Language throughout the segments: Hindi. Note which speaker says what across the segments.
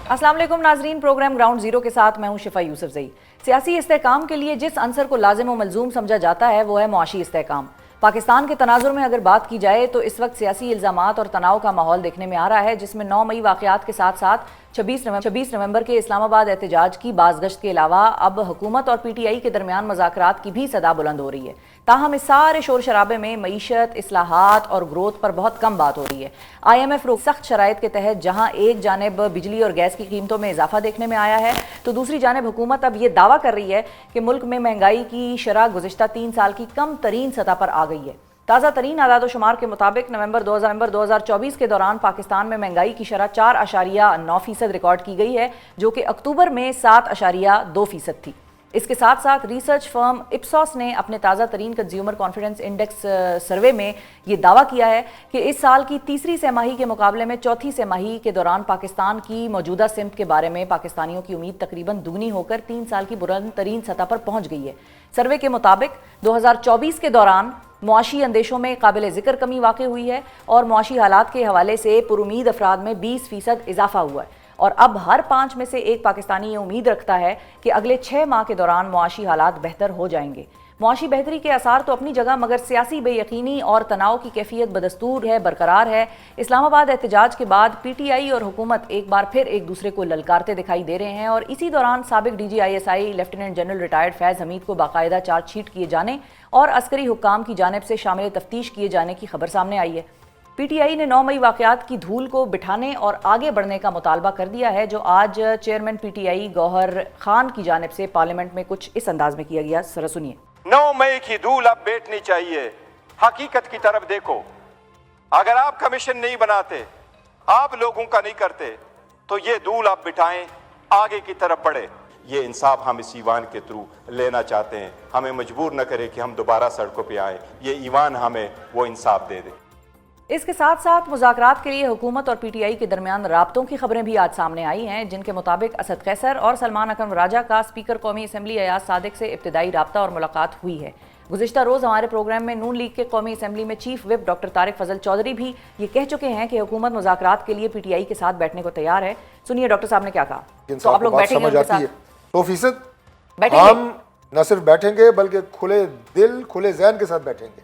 Speaker 1: अस्सलाम वालेकुम नाजरीन, प्रोग्राम ग्राउंड जीरो के साथ मैं हूं शिफा यूसुफजई। सियासी इस्तेहकाम के लिए जिस अंसर को लाजिम व मलजूम समझा जाता है वो है मुआशी इस्तेहकाम। पाकिस्तान के तनाजुर में अगर बात की जाए तो इस वक्त सियासी इल्ज़ामात और तनाव का माहौल देखने में आ रहा है, जिसमें 9 मई वाक़यात के साथ साथ 26 नवंबर के इस्लामाबाद एहतजाज की बाज़गश्त के अलावा अब हुकूमत और PTI के दरमियान मुज़ाकरात की भी सदा बुलंद हो रही है। ताहम इस सारे शोर शराबे में मईशत, इस्लाहात और ग्रोथ पर बहुत कम बात हो रही है। IMF सख्त शराइत के तहत जहां एक जानिब बिजली और गैस की कीमतों में इजाफा देखने में आया है, तो दूसरी जानिब हुकूमत अब ये दावा कर रही है कि मुल्क में महंगाई की शरह गुज़िश्ता 3 साल की कम तरीन सतह पर आ गई है। ताज़ा तरीन आदादोशुमार के मुताबिक नवंबर 2024 के दौरान पाकिस्तान में महंगाई की शरह 4.9% रिकॉर्ड की गई है, जो कि अक्टूबर में 7.2% थी। इसके साथ साथ रिसर्च फर्म इप्सॉस ने अपने ताज़ा तरीन कंज्यूमर कॉन्फिडेंस इंडेक्स सर्वे में ये दावा किया है कि इस साल की तीसरी सहमाही के मुकाबले में चौथी सहमाही के दौरान पाकिस्तान की मौजूदा सिमत के बारे में पाकिस्तानियों की उम्मीद तकरीबन दुगनी होकर 3 साल की बुलंद तरीन सतह पर पहुंच गई है। सर्वे के मुताबिक 2024 के दौरान मुआशी अंदेशों में काबिल ज़िक्र कमी वाक़ हुई है और मुआशी हालात के हवाले से पुरुमीद अफराद में 20% इजाफा हुआ है। और अब हर 5 में से एक पाकिस्तानी ये उम्मीद रखता है कि अगले 6 माह के दौरान मुआशी हालात बेहतर हो जाएंगे। मुआशी बेहतरी के आसार तो अपनी जगह, मगर सियासी बेयकीनी और तनाव की कैफियत बदस्तूर है, बरकरार है। इस्लामाबाद एहतजाज के बाद PTI और हुकूमत एक बार फिर एक दूसरे को ललकारते दिखाई दे रहे हैं और इसी दौरान साबिक DG ISI lieutenant general retired Faiz Hameed को बाकायदा चार्जशीट किए जाने और अस्करी हुक्काम की जानिब से शामिल तफ्तीश किए जाने की खबर सामने आई है। PTI ने 9 मई वाक़यात की धूल को बिठाने और आगे बढ़ने का मुतालबा कर दिया है, जो आज चेयरमैन PTI गौहर खान की जानिब से पार्लियामेंट में कुछ इस अंदाज में किया गया। जरा सुनिए।
Speaker 2: 9 मई की धूल अब बैठनी चाहिए। हकीकत की तरफ देखो। अगर आप कमीशन नहीं बनाते, आप लोगों का नहीं करते, तो ये धूल आप बिठाएं, आगे की तरफ बढ़े। ये इंसाफ हम इस ईवान के थ्रू लेना चाहते हैं। हमें मजबूर न करे कि हम दोबारा सड़कों पे आए। ये ईवान हमें वो इंसाफ दे दे।
Speaker 1: इसके साथ साथ मुज़ाकरात के लिए हुकूमत और PTI के दरमियान राब्तों की खबरें भी आज सामने आई हैं, जिनके मुताबिक असद कैसर और सलमान अकरम राजा का स्पीकर कौमी असम्बली अयाज सादिक से इब्तिदाई राब्ता और मुलाकात हुई है। गुज़िश्ता रोज़ हमारे प्रोग्राम में नून लीग के कौमी असम्बली में चीफ विप डॉक्टर तारिक फजल चौधरी भी ये कह चुके हैं कि हुकूमत मुज़ाकरात के लिए PTI के साथ बैठने को तैयार है। सुनिए डॉक्टर साहब ने क्या कहा।
Speaker 3: तो आप लोग बैठेंगे उनके साथ? 100% हम न सिर्फ बैठेंगे बल्कि खुले दिल खुले जहन के साथ बैठेंगे।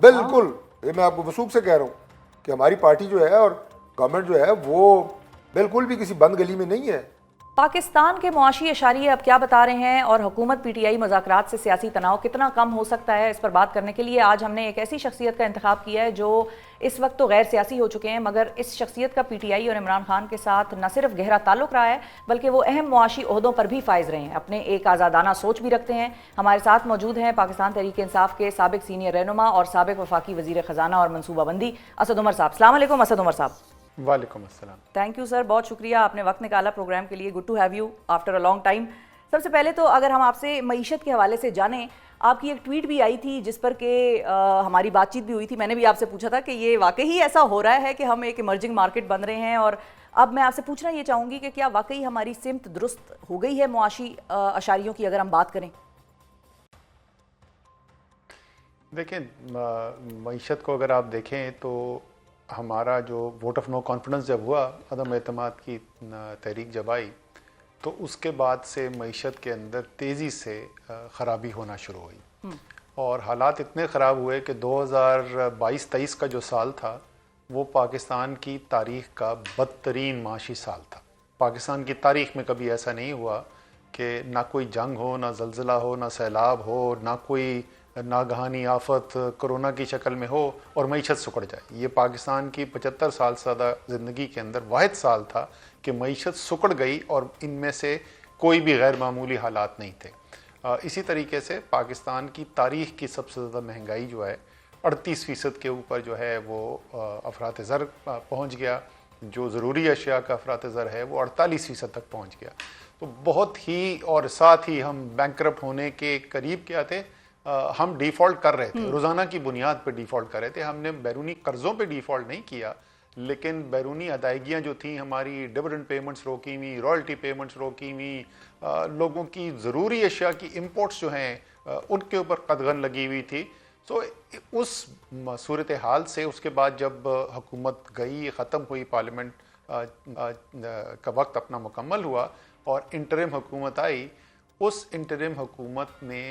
Speaker 3: बिल्कुल, ये मैं आपको वसूख से कह रहा हूँ कि हमारी पार्टी जो है और गवर्नमेंट जो है वो बिल्कुल भी किसी बंद गली में नहीं है।
Speaker 1: पाकिस्तान के मुआशी इशारे अब क्या बता रहे हैं और हुकूमत PTI मुज़ाकरात से सियासी तनाव कितना कम हो सकता है, इस पर बात करने के लिए आज हमने एक ऐसी शख्सियत का इंतखाब किया है जो इस वक्त तो गैर सियासी हो चुके हैं, मगर इस शख्सियत का PTI और इमरान खान के साथ न सिर्फ गहरा ताल्लुक रहा है बल्कि वो अहम मुआशी ओहदों पर भी फायज रहे हैं, अपने एक आज़ादाना सोच भी रखते हैं। हमारे साथ मौजूद हैं पाकिस्तान तहरीक इंसाफ के साबिक सीनियर रहनुमा और साबिक वफाकी वज़ीर ख़जाना और मनसूबाबंदी असद उमर साहब। अस्सलाम वालेकुम असद उमर साहब।
Speaker 4: वालेकुम अस्सलाम।
Speaker 1: थैंक यू सर, बहुत शुक्रिया, आपने वक्त निकाला प्रोग्राम के लिए। Good to have you after a long time. सबसे पहले तो अगर हम आपसे मईशत के हवाले से जानें, आपकी एक ट्वीट भी आई थी जिस पर कि हमारी बातचीत भी हुई थी। मैंने भी आपसे पूछा था कि ये वाकई ही ऐसा हो रहा है कि हम एक इमर्जिंग मार्केट बन रहे हैं, और अब मैं आपसे पूछना ये चाहूँगी कि क्या वाकई हमारी सिमत दुरुस्त हो गई है मुआशी अशारियों की, अगर हम बात करें?
Speaker 4: देखें, मईशत को अगर आप देखें तो हमारा जो वोट ऑफ नो कॉन्फिडेंस जब हुआ, अदम एतमाद की तहरीक जब आई, तो उसके बाद से मईशत के अंदर तेज़ी से ख़राबी होना शुरू हुई और हालात इतने ख़राब हुए कि 2022-23 का जो साल था वो पाकिस्तान की तारीख़ का बदतरीन माशी साल था। पाकिस्तान की तारीख़ में कभी ऐसा नहीं हुआ कि ना कोई जंग हो, ना ज़लज़ला हो, ना सैलाब हो, ना कोई नागहानी आफत कोरोना की शक्ल में हो और मईशत सुकड़ जाए। ये पाकिस्तान की 75 साल सादा ज़िंदगी के अंदर वाहिद साल था कि मईशत सुकड़ गई और इनमें से कोई भी गैर मामूली हालात नहीं थे। इसी तरीके से पाकिस्तान की तारीख़ की सबसे ज़्यादा महंगाई जो है 38% के ऊपर जो है वो अफरात ज़र पहुँच गया। जो ज़रूरी अशिया का अफरात ज़र है वो 48% तक पहुँच गया। तो बहुत ही, और साथ ही हम बैंकरप्ट होने के करीब क्या थे, हम डिफ़ॉल्ट कर रहे थे, रोज़ाना की बुनियाद पर डिफ़ॉल्ट कर रहे थे। हमने बैरूनी कर्ज़ों पे डिफ़ॉल्ट नहीं किया, लेकिन बैरूनी अदायगियाँ जो थी, हमारी डिविडेंड पेमेंट्स रोकी हुई, रॉयल्टी पेमेंट्स रोकी हुई, लोगों की ज़रूरी अशिया की इंपोर्ट्स जो हैं उनके ऊपर कदगन लगी हुई थी। तो उस सूरत हाल से उसके बाद जब हुकूमत गई, ख़त्म हुई पार्लियामेंट का वक्त अपना मुकम्मल हुआ और इंटरिम हुकूमत आई, उस इंटरिम हुकूमत ने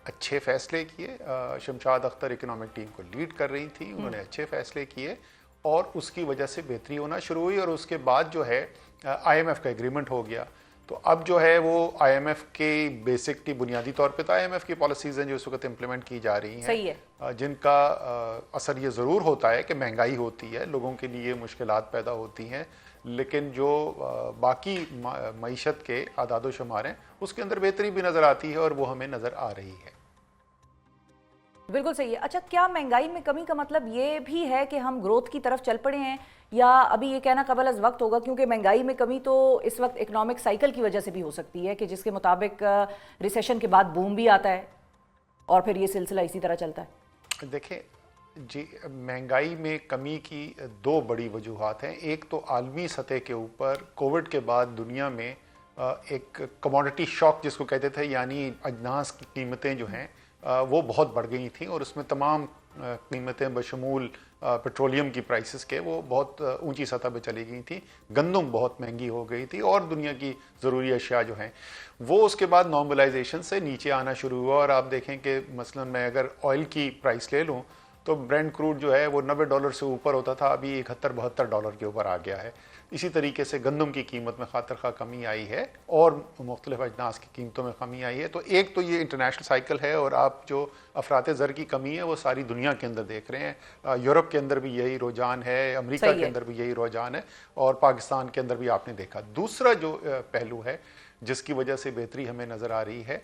Speaker 4: अच्छे फैसले किए। शमशाद अख्तर इकोनॉमिक टीम को लीड कर रही थी, उन्होंने अच्छे फैसले किए और उसकी वजह से बेहतरी होना शुरू हुई। और उसके बाद जो है IMF का एग्रीमेंट हो गया। तो अब जो है वो IMF के बेसिकली बुनियादी तौर पे तो IMF की पॉलिसीज़ हैं जो इस वक्त इम्प्लीमेंट की जा रही हैं,
Speaker 1: सही है, जिनका
Speaker 4: असर ये ज़रूर होता है कि महंगाई होती है, लोगों के लिए मुश्किलात पैदा होती हैं, लेकिन जो बाकी मईशत के आदाद शुमार हैं उसके अंदर बेहतरी भी नज़र आती है और वो हमें नज़र आ रही है।
Speaker 1: बिल्कुल सही है। अच्छा, क्या महंगाई में कमी का मतलब ये भी है कि हम ग्रोथ की तरफ चल पड़े हैं, या अभी ये कहना कबल अज़ वक्त होगा? क्योंकि महंगाई में कमी तो इस वक्त इकोनॉमिक साइकिल की वजह से भी हो सकती है कि जिसके मुताबिक रिसेशन के बाद बूम भी आता है और फिर ये सिलसिला इसी तरह चलता है।
Speaker 4: देखें जी, महंगाई में कमी की दो बड़ी वजूहात हैं। एक तो आलमी सतह के ऊपर कोविड के बाद दुनिया में एक कमोडिटी शॉक जिसको कहते थे, यानी अजनास की कीमतें जो हैं वो बहुत बढ़ गई थी और उसमें तमाम कीमतें बशमूल पेट्रोलियम की प्राइसेस के वो बहुत ऊंची सतह पे चली गई थी। गंदम बहुत महंगी हो गई थी और दुनिया की ज़रूरी अशिया जो हैं वो उसके बाद नॉर्मलाइजेशन से नीचे आना शुरू हुआ। और आप देखें कि मसलन मैं अगर ऑयल की प्राइस ले लूँ तो ब्रेंट क्रूड जो है वो $90 से ऊपर होता था, अभी $71-72 के ऊपर आ गया है। इसी तरीके से गंदम की कीमत में खातर खा कमी आई है और मुख्तलिफ अजनास की कीमतों में कमी आई है। तो एक तो ये इंटरनेशनल साइकिल है और आप जो अफराते ज़र की कमी है वो सारी दुनिया के अंदर देख रहे हैं। यूरोप के अंदर भी यही रुझान है, अमेरिका के अंदर भी यही रुझान है और पाकिस्तान के अंदर भी आपने देखा। दूसरा जो पहलू है जिसकी वजह से बेहतरी हमें नज़र आ रही है,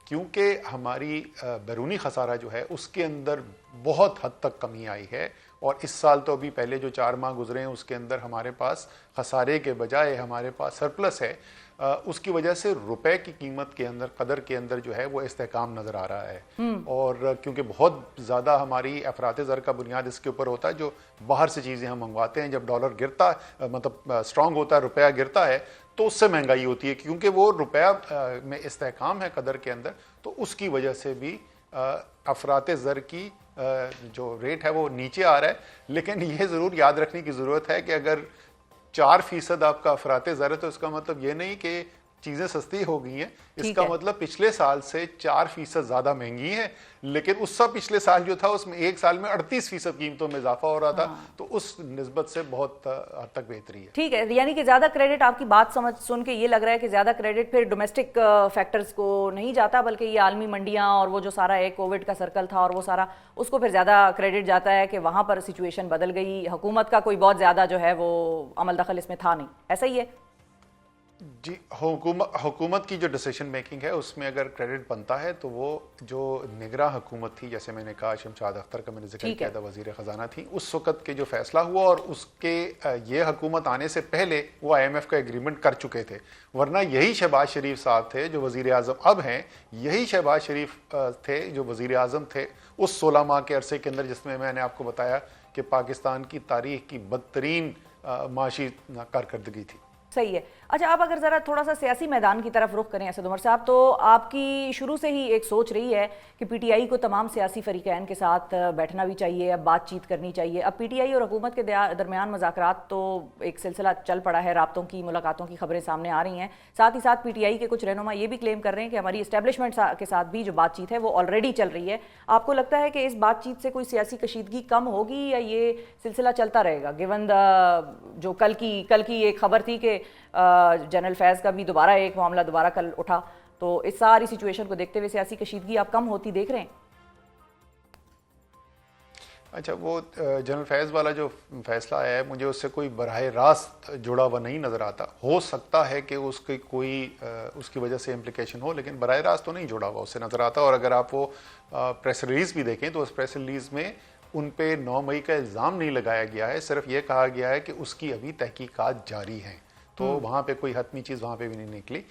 Speaker 4: क्योंकि हमारी बैरूनी खसारा जो है उसके अंदर बहुत हद तक कमी आई है। और इस साल तो अभी पहले जो 4 माह गुजरे हैं उसके अंदर हमारे पास खसारे के बजाय हमारे पास सरप्लस है। उसकी वजह से रुपए की कीमत के अंदर, कदर के अंदर जो है वो इस्तेहकाम नज़र आ रहा है। और क्योंकि बहुत ज़्यादा हमारी अफरात ज़र का बुनियाद इसके ऊपर होता है, जो बाहर से चीज़ें हम मंगवाते हैं, जब डॉलर गिरता मतलब स्ट्रांग होता है, रुपया गिरता है तो उससे महंगाई होती है। क्योंकि वो रुपया में इस्तेहकाम है कदर के अंदर, तो उसकी वजह से भी अफरात ज़र की जो रेट है वो नीचे आ रहा है। लेकिन ये ज़रूर याद रखने की ज़रूरत है कि अगर 4% आपका अफरात ज़र है तो इसका मतलब ये नहीं कि चीज़ें सस्ती हो गई हैं, इसका मतलब पिछले साल से 4% ज़्यादा महंगी है। लेकिन उससे पिछले साल जो था उसमें एक साल में 38% कीमतों में इजाफा हो रहा था। तो उस निस्बत से बहुत हद तक बेहतरी है।
Speaker 1: ठीक है, यानी कि ज़्यादा क्रेडिट, आपकी बात समझ सुन के ये लग रहा है कि ज़्यादा क्रेडिट फिर डोमेस्टिक फैक्टर्स को नहीं जाता, बल्कि ये आलमी मंडियाँ और वो जो सारा एक कोविड का सर्कल था और वो सारा, उसको फिर ज़्यादा क्रेडिट जाता है कि वहाँ पर सिचुएशन बदल गई, हुकूमत का कोई बहुत ज़्यादा जो है वो अमल दखल इसमें था नहीं। ऐसा ही है
Speaker 4: जी। हुकूमत की जो डिसीजन मेकिंग है उसमें अगर क्रेडिट बनता है तो वो जो निगरां हुकूमत थी, जैसे मैंने कहा शमशाद अख्तर का मैंने जिक्र किया था, वजीर ख़जाना थी, उस वक़्त के जो फैसला हुआ और उसके ये हुकूमत आने से पहले वो IMF का एग्रीमेंट कर चुके थे। वरना यही शहबाज शरीफ साहब थे जो वज़ीर आज़म अब हैं, यही शहबाज शरीफ थे जो वज़ीर आज़म थे उस 16 माह के अरसे के अंदर जिसमें मैंने आपको बताया कि पाकिस्तान की तारीख की बदतरीन माशी कारकर्दगी थी।
Speaker 1: सही है। अच्छा, आप अगर ज़रा थोड़ा सा सियासी मैदान की तरफ रुख करें असद उमर साहब, तो आपकी शुरू से ही एक सोच रही है कि PTI को तमाम सियासी फरीक़ैन के साथ बैठना भी चाहिए, अब बातचीत करनी चाहिए। अब PTI और हुकूमत के दरमियान मुज़ाकरात तो एक सिलसिला चल पड़ा है, राब्तों की, मुलाकातों की खबरें सामने आ रही हैं। साथ ही साथ PTI के कुछ रहनुमा ये भी क्लेम कर रहे हैं कि हमारी इस्टेब्लिशमेंट के साथ भी जो बातचीत है वो ऑलरेडी चल रही है। आपको लगता है कि इस बातचीत से कोई सियासी कशीदगी कम होगी या ये सिलसिला चलता रहेगा, गिवन जो कल की एक खबर थी कि जनरल फैज़ का भी दोबारा एक मामला दोबारा कल उठा, तो इस सारी सिचुएशन को देखते हुए सियासी कशीदगी आप कम होती देख रहे हैं?
Speaker 4: अच्छा, वो जनरल फैज़ वाला जो फैसला आया है मुझे उससे कोई बराह रास्त जुड़ा हुआ नहीं नज़र आता। हो सकता है कि उसकी कोई उसकी वजह से इम्प्लिकेशन हो, लेकिन बराह रास्त तो नहीं जुड़ा हुआ उससे नज़र आता। और अगर आप वो प्रेस रिलीज़ भी देखें तो उस प्रेस रिलीज़ में उन पे 9 मई का इल्ज़ाम नहीं लगाया गया है, सिर्फ ये कहा गया है कि उसकी अभी तहकीकात जारी हैं। तो वहाँ पे कोई हतमी चीज़ वहाँ पे भी नहीं निकली।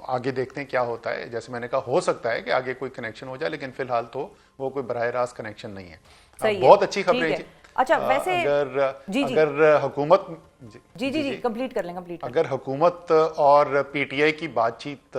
Speaker 4: आगे देखते हैं क्या होता है। जैसे मैंने कहा, हो सकता है कि आगे कोई कनेक्शन हो जाए, लेकिन फिलहाल तो वो कोई बराह रास्त कनेक्शन नहीं है। बहुत अच्छी खबरें थी।
Speaker 1: अच्छा, वैसे
Speaker 4: अगर हुकूमत
Speaker 1: जी कंप्लीट कर लें,
Speaker 4: अगर हुकूमत और PTI की बातचीत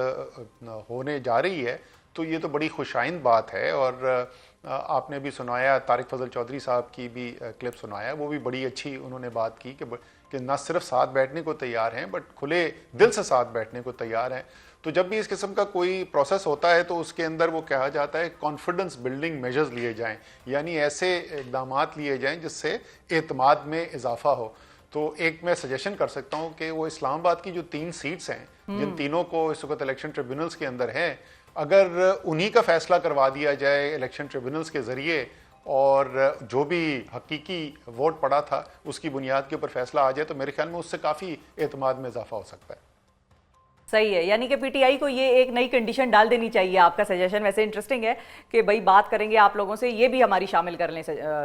Speaker 4: होने जा रही है तो ये तो बड़ी खुशाइंद बात है। और आपने भी सुनाया, तारिक फजल चौधरी साहब की भी क्लिप सुनाया, वो भी बड़ी अच्छी उन्होंने बात की कि कि ना सिर्फ साथ बैठने को तैयार हैं बट खुले दिल से साथ बैठने को तैयार हैं। तो जब भी इस किस्म का कोई प्रोसेस होता है तो उसके अंदर वो कहा जाता है कॉन्फिडेंस बिल्डिंग मेजर्स लिए जाएं, यानी ऐसे इकदाम लिए जाएं जिससे एतमाद में इजाफा हो। तो एक मैं सजेशन कर सकता हूं कि वो इस्लामाबाद की जो 3 सीट्स हैं, जिन तीनों को इस वक्त इलेक्शन ट्रिब्यूनल्स के अंदर हैं, अगर उन्हीं का फैसला करवा दिया जाए इलेक्शन ट्रिब्यूनल्स के जरिए और जो भी हकीकी वोट पड़ा था उसकी बुनियाद के ऊपर फैसला आ जाए, तो मेरे ख्याल में उससे काफ़ी एतमाद में इजाफा हो सकता है।
Speaker 1: सही है, यानी कि पीटीआई को ये एक नई कंडीशन डाल देनी चाहिए। आपका सजेशन वैसे इंटरेस्टिंग है कि भाई बात करेंगे आप लोगों से, ये भी हमारी शामिल कर लें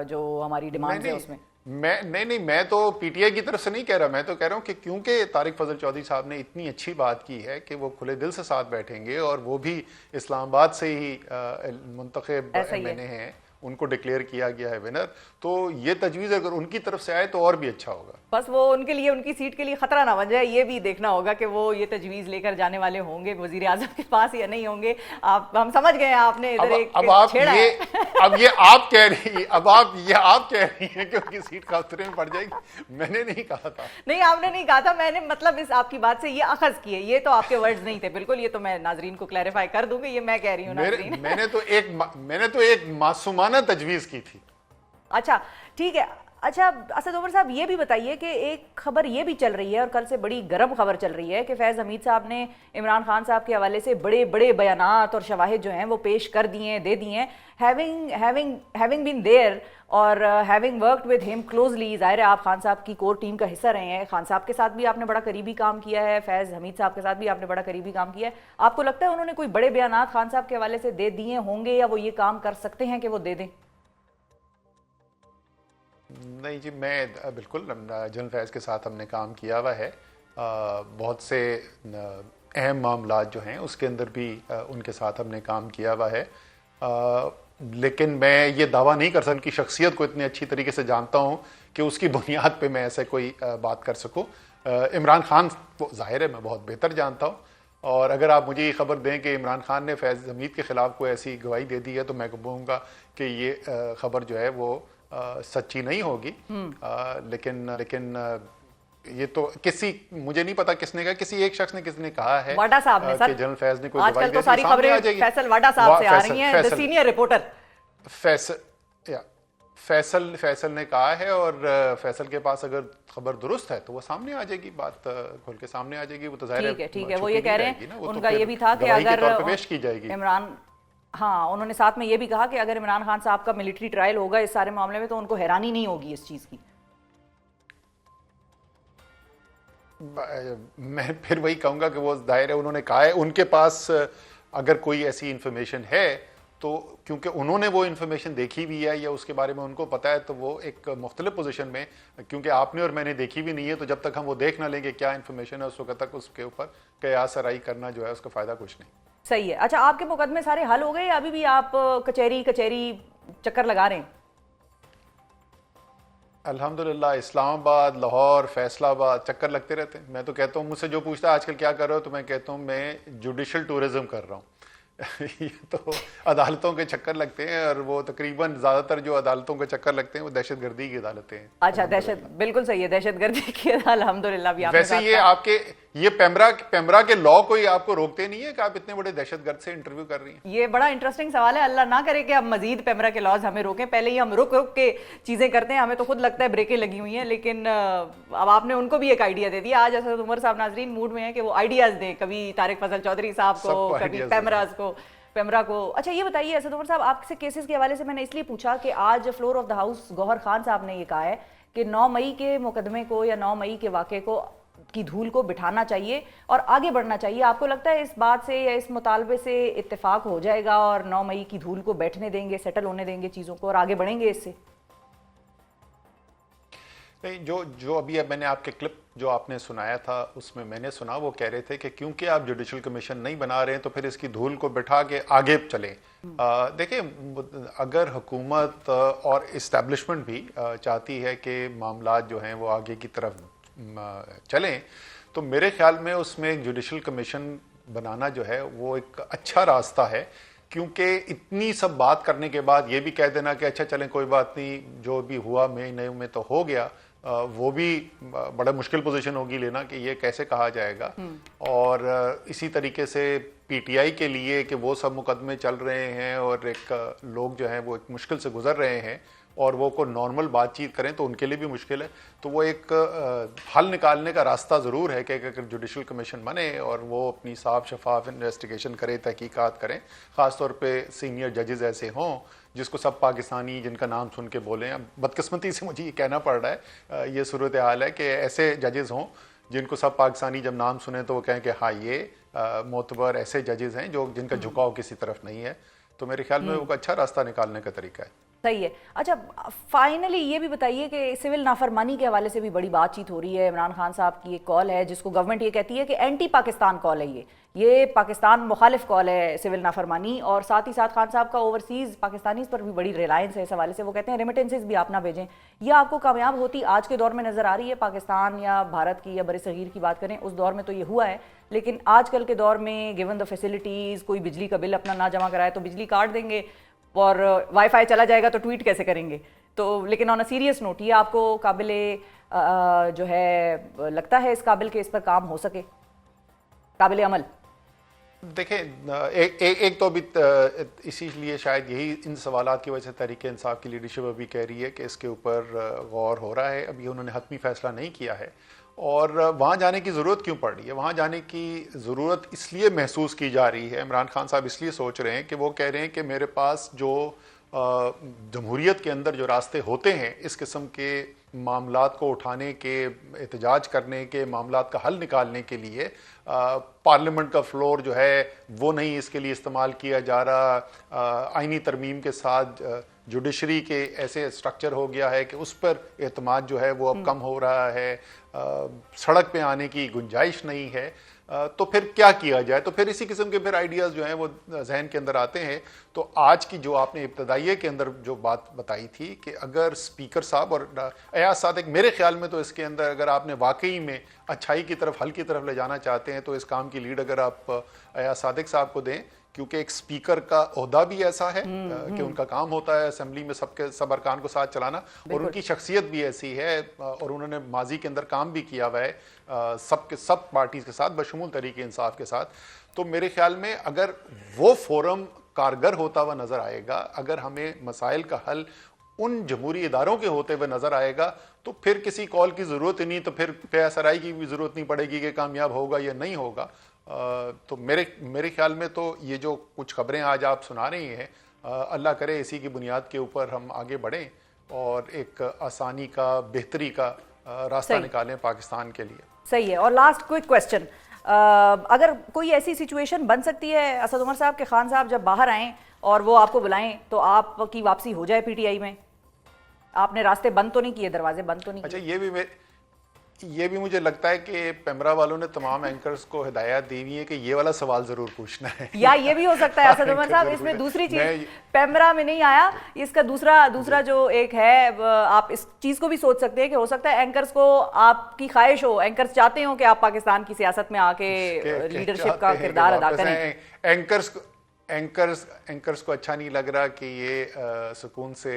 Speaker 1: जो हमारी डिमांड है उसमें।
Speaker 4: मैं तो पीटीआई की तरफ से नहीं कह रहा, मैं तो कह रहा हूं कि क्योंकि तारिक फजल चौधरी साहब ने इतनी अच्छी बात की है कि वो खुले दिल से साथ बैठेंगे और वो भी इस्लामाबाद से ही मुंतखब एमएनए हैं, उनको डिक्लेयर किया गया है विनर, तो ये तजवीज़ अगर उनकी तरफ से आए तो और भी अच्छा होगा।
Speaker 1: बस वो उनके लिए, उनकी सीट के लिए खतरा ना बन जाए, ये भी देखना होगा कि वो ये तजवीज़ लेकर जाने वाले होंगे वजीर आजम के पास या नहीं होंगे। हम समझ गए, आपने इधर एक छेड़ा है।
Speaker 4: अब ये आप कह रही हैं कि उनकी सीट खतरे में पड़ जाएगी, मैंने नहीं कहा था।
Speaker 1: नहीं, आपने नहीं कहा था, मैंने मतलब इस आपकी बात से ये अखज़ किए, ये तो आपके वर्ड्स नहीं थे बिल्कुल। ये तो मैं नाजरीन को क्लैरिफाई कर दूंगी, ये मैं कह रही हूँ नाजरीन।
Speaker 4: मैंने तो एक मासूमाना तजवीज़ की थी।
Speaker 1: अच्छा ठीक है। अच्छा असद उमर साहब, ये भी बताइए कि एक खबर ये भी चल रही है और कल से बड़ी गर्म खबर चल रही है कि फैज़ हमीद साहब ने इमरान खान साहब के हवाले से बड़े बड़े बयानात और शवाहिद जो हैं वो पेश कर दिए हैं, दे दिए हैं। हैविंग बीन देयर और having worked with him closely, ज़ाहिर है आप खान साहब की कोर टीम का हिस्सा रहे हैं। खान साहब के साथ भी आपने बड़ा करीबी काम किया है, फैज़ हमीद साहब के साथ भी आपने बड़ा करीबी काम किया है। आपको लगता है उन्होंने कोई बड़े बयानात खान साहब के हवाले से दे दिए होंगे या वो ये काम कर सकते हैं कि वो दे दें?
Speaker 4: नहीं जी, मैं बिल्कुल जनरल फैज़ के साथ हमने काम किया हुआ है। बहुत से अहम मामला जो हैं उसके अंदर भी उनके साथ हमने काम किया हुआ है। लेकिन मैं ये दावा नहीं कर सकता उनकी शख्सियत को इतनी अच्छी तरीके से जानता हूँ कि उसकी बुनियाद पे मैं ऐसे कोई बात कर सकूँ। इमरान खान को ज़ाहिर है मैं बहुत बेहतर जानता हूँ, और अगर आप मुझे ये खबर दें कि इमरान खान ने फैज़ हमीद के ख़िलाफ़ कोई ऐसी गवाही दे दी है तो मैं कहूँगा कि ये खबर जो है वो सच्ची नहीं होगी। लेकिन ये तो मुझे नहीं पता किसने कहा, किसी एक शख्स ने किसने कहा है
Speaker 1: वाडा साहब ने सर,
Speaker 4: जनरल फैज़ ने कोई
Speaker 1: आजकल तो सारी खबरें फैसल वाडा साहब से आ रही हैं, द सीनियर रिपोर्टर।
Speaker 4: फैसल ने कहा है और फैसल के पास अगर खबर दुरुस्त है तो वो सामने आ जाएगी, बात खुल के सामने आ जाएगी। वो तो जाहिर है,
Speaker 1: ठीक है, वो ये कह रहे हैं, उनका ये भी था कि
Speaker 4: अगर पेश की जाएगी
Speaker 1: इमरान, हाँ उन्होंने साथ में ये भी कहा कि अगर इमरान खान साहब का मिलिट्री ट्रायल होगा इस सारे मामले में तो उनको हैरानी नहीं होगी इस चीज की।
Speaker 4: मैं फिर वही कहूंगा कि वो जाहिर है उन्होंने कहा है, उनके पास अगर कोई ऐसी इंफॉर्मेशन है तो क्योंकि उन्होंने वो इन्फॉर्मेशन देखी भी है या उसके बारे में उनको पता है, तो वो एक मुख्तलिफ पोजीशन में, क्योंकि आपने और मैंने देखी भी नहीं है, तो जब तक हम वो देख ना लेंगे क्या इन्फॉर्मेशन है उस वक्त तक उसके ऊपर कयास सराई करना जो है उसका फायदा कुछ नहीं।
Speaker 1: सही है। अच्छा, आपके मुकदमे सारे हल हो गए या अभी भी आप कचहरी चक्कर लगा रहे हैं?
Speaker 4: अल्हम्दुलिल्लाह इस्लामाबाद, लाहौर, फैसलाबाद चक्कर लगते रहते हैं। मैं तो कहता हूँ, मुझसे जो पूछता है आजकल क्या कर रहे हो, तो मैं कहता हूँ मैं जुडिशल टूरिज्म कर रहा हूँ। ये तो अदालतों के चक्कर लगते हैं और वो तकरीबन ज्यादातर जो अदालतों के चक्कर लगते हैं वो दहशतगर्दी की अदालतें हैं।
Speaker 1: अच्छा, बिल्कुल सही है, दहशतगर्दी की अल्हम्दुलिल्लाह भी।
Speaker 4: वैसे ये आपके ये पेमरा के लॉ कोई आपको रोकते नहीं है कि आप इतने बड़े दहशतगर्द से इंटरव्यू कर रही हैं?
Speaker 1: ये बड़ा इंटरेस्टिंग सवाल है। अल्लाह ना करे कि अब मजीद पेमरा के लॉज हमें रोकें, पहले ही हम रुक के चीजें करते हैं, हमें तो खुद लगता है ब्रेकें लगी हुई हैं, लेकिन अब आपने उनको भी एक आइडिया दे दिया। आज असद उमर साहब नाजरीन मूड में है कि वो आइडियाज दें, कभी तारिक फजल चौधरी साहब को, कभी पेमरा को। अच्छा ये बताइए असद उमर साहब, आपसे केसेस के हवाले से मैंने इसलिए पूछा कि आज floor of the house Gauhar Khan साहब ने ये कहा है कि 9 मई के मुकदमे को या 9 मई के वाक़े को की धूल को बिठाना चाहिए और आगे बढ़ना चाहिए। आपको लगता है इस बात से या इस मुतालबे से इत्तेफाक हो जाएगा और 9 मई की धूल को बैठने देंगे, सेटल होने देंगे चीज़ों को और आगे बढ़ेंगे इससे?
Speaker 4: नहीं, जो अभी अब मैंने आपके क्लिप जो आपने सुनाया था उसमें मैंने सुना, वो कह रहे थे कि क्योंकि आप जुडिशल कमीशन नहीं बना रहे हैं तो फिर इसकी धूल को बिठा के आगे चलें। देखिए, अगर हुकूमत और इस्टेब्लिशमेंट भी चाहती है कि मामलात जो हैं वो आगे की तरफ चलें, तो मेरे ख्याल में उसमें एक जुडिशल कमीशन बनाना जो है वो एक अच्छा रास्ता है। क्योंकि इतनी सब बात करने के बाद ये भी कह देना कि अच्छा चलें कोई बात नहीं, जो भी हुआ मई में तो हो गया, वो भी बड़ा मुश्किल पोजीशन होगी लेना कि ये कैसे कहा जाएगा। और इसी तरीके से पीटीआई के लिए कि वो सब मुकदमे चल रहे हैं और एक लोग जो हैं वो एक मुश्किल से गुजर रहे हैं और वो को नॉर्मल बातचीत करें तो उनके लिए भी मुश्किल है। तो वो एक हल निकालने का रास्ता ज़रूर है कि अगर जुडिशल कमीशन बने और वो अपनी साफ शफाफ इन्वेस्टिगेशन करे, तहकीकात करें, ख़ास तौर पे सीनियर जजेस ऐसे हों जिसको सब पाकिस्तानी जिनका नाम सुन के बोलें। अब बदकिस्मती से मुझे ये कहना पड़ रहा है, ये सूरत हाल है कि ऐसे जजेस हों जिनको सब पाकिस्तानी जब नाम सुने तो वो कहें कि हाँ ये मोतबर ऐसे जजेस हैं जो जिनका झुकाव किसी तरफ नहीं है। तो मेरे ख्याल में वो अच्छा रास्ता निकालने का तरीका है।
Speaker 1: सही है। अच्छा, फाइनली ये भी बताइए कि सिविल नाफरमानी के हवाले से भी बड़ी बातचीत हो रही है। इमरान खान साहब की एक कॉल है जिसको गवर्नमेंट ये कहती है कि एंटी पाकिस्तान कॉल है, ये पाकिस्तान मुखालिफ कॉल है सिविल नाफरमानी। और साथ ही साथ खान साहब का ओवरसीज़ पाकिस्तानीज़ पर भी बड़ी रिलायंस है इस हवाले से। वो कहते हैं रेमिटेंसेज भी आप ना भेजें। यह आपको कामयाब होती आज के दौर में नज़र आ रही है? पाकिस्तान या भारत की या बरसगीर की बात करें, उस दौर में तो ये हुआ है, लेकिन आजकल के दौर में गिवन द फैसिलिटीज़, कोई बिजली का बिल अपना ना जमा कराए तो बिजली काट देंगे और वाईफाई चला जाएगा तो ट्वीट कैसे करेंगे? तो लेकिन ऑन अ सीरियस नोट, ये आपको काबिले जो है लगता है इस काबिल के इस पर काम हो सके, काबिले अमल?
Speaker 4: देखें, एक तो अभी इसीलिए शायद यही इन सवालात की वजह से तहरीक इंसाफ की लीडरशिप अभी कह रही है कि इसके ऊपर गौर हो रहा है। अभी उन्होंने हतमी फैसला नहीं किया है और वहाँ जाने की ज़रूरत क्यों पड़ रही है? वहाँ जाने की ज़रूरत इसलिए महसूस की जा रही है, इमरान खान साहब इसलिए सोच रहे हैं कि वो कह रहे हैं कि मेरे पास जो जमहूरियत के अंदर जो रास्ते होते हैं इस किस्म के मामलात को उठाने के, एहतजाज करने के, मामलात का हल निकालने के लिए पार्लियामेंट का फ्लोर जो है वो नहीं इसके लिए इस्तेमाल किया जा रहा। आईनी तरमीम के साथ जुडिशरी के ऐसे स्ट्रक्चर हो गया है कि उस पर एतमाद जो है वो अब कम हो रहा है, सड़क पे आने की गुंजाइश नहीं है। तो फिर क्या किया जाए? तो फिर इसी किस्म के फिर आइडियाज़ जो हैं वो जहन के अंदर आते हैं। तो आज की जो आपने इब्तदाइये के अंदर जो बात बताई थी कि अगर स्पीकर साहब और अयाज सादिक, मेरे ख्याल में तो इसके अंदर अगर आपने वाकई में अच्छाई की तरफ, हल की तरफ ले जाना चाहते हैं तो इस काम की लीड अगर आप अयाज सादिक साहब को दें, क्योंकि एक स्पीकर का ओहदा भी ऐसा है कि उनका काम होता है असेंबली में सब अरकान को साथ चलाना, और उनकी शख्सियत भी ऐसी है और उन्होंने माजी के अंदर काम भी किया हुआ है सब पार्टीज के साथ, बशमूल तहरीक इंसाफ के साथ। तो मेरे ख्याल में अगर वो फोरम कारगर होता हुआ नजर आएगा, अगर हमें मसाइल का हल उन जमहूरी इदारों के होते हुए नजर आएगा, तो फिर किसी कॉल की जरूरत ही नहीं, तो फिर PSRI की भी जरूरत नहीं पड़ेगी कि कामयाब होगा या नहीं होगा। तो मेरे ख्याल में तो ये जो कुछ खबरें आज आप सुना रही हैं, अल्लाह करे इसी की बुनियाद के ऊपर हम आगे बढ़ें और एक आसानी का, बेहतरी का रास्ता निकालें पाकिस्तान के लिए।
Speaker 1: सही है। और लास्ट क्विक क्वेश्चन, अगर कोई ऐसी सिचुएशन बन सकती है असद उमर साहब के खान साहब जब बाहर आएँ और वो आपको बुलाएं तो आपकी वापसी हो जाए PTI में? आपने रास्ते बंद तो नहीं किए, दरवाजे बंद तो नहीं किए?
Speaker 4: अच्छा, ये भी मुझे लगता है कि पेमरा वालों ने तमाम एंकर्स को हिदायत दी हुई है कि ये वाला सवाल जरूर पूछना है।
Speaker 1: या ये भी हो सकता है असद उमर साहब, इसमें दूसरी चीज पेमरा में नहीं आया, इसका दूसरा जो एक है, आप इस चीज को भी सोच सकते हैं कि हो सकता है एंकर्स को आपकी ख्वाहिश हो, एंकर्स चाहते हो कि आप पाकिस्तान की सियासत में आके लीडरशिप का किरदार अदा करें।
Speaker 4: एंकर्स को अच्छा नहीं लग रहा कि ये सुकून से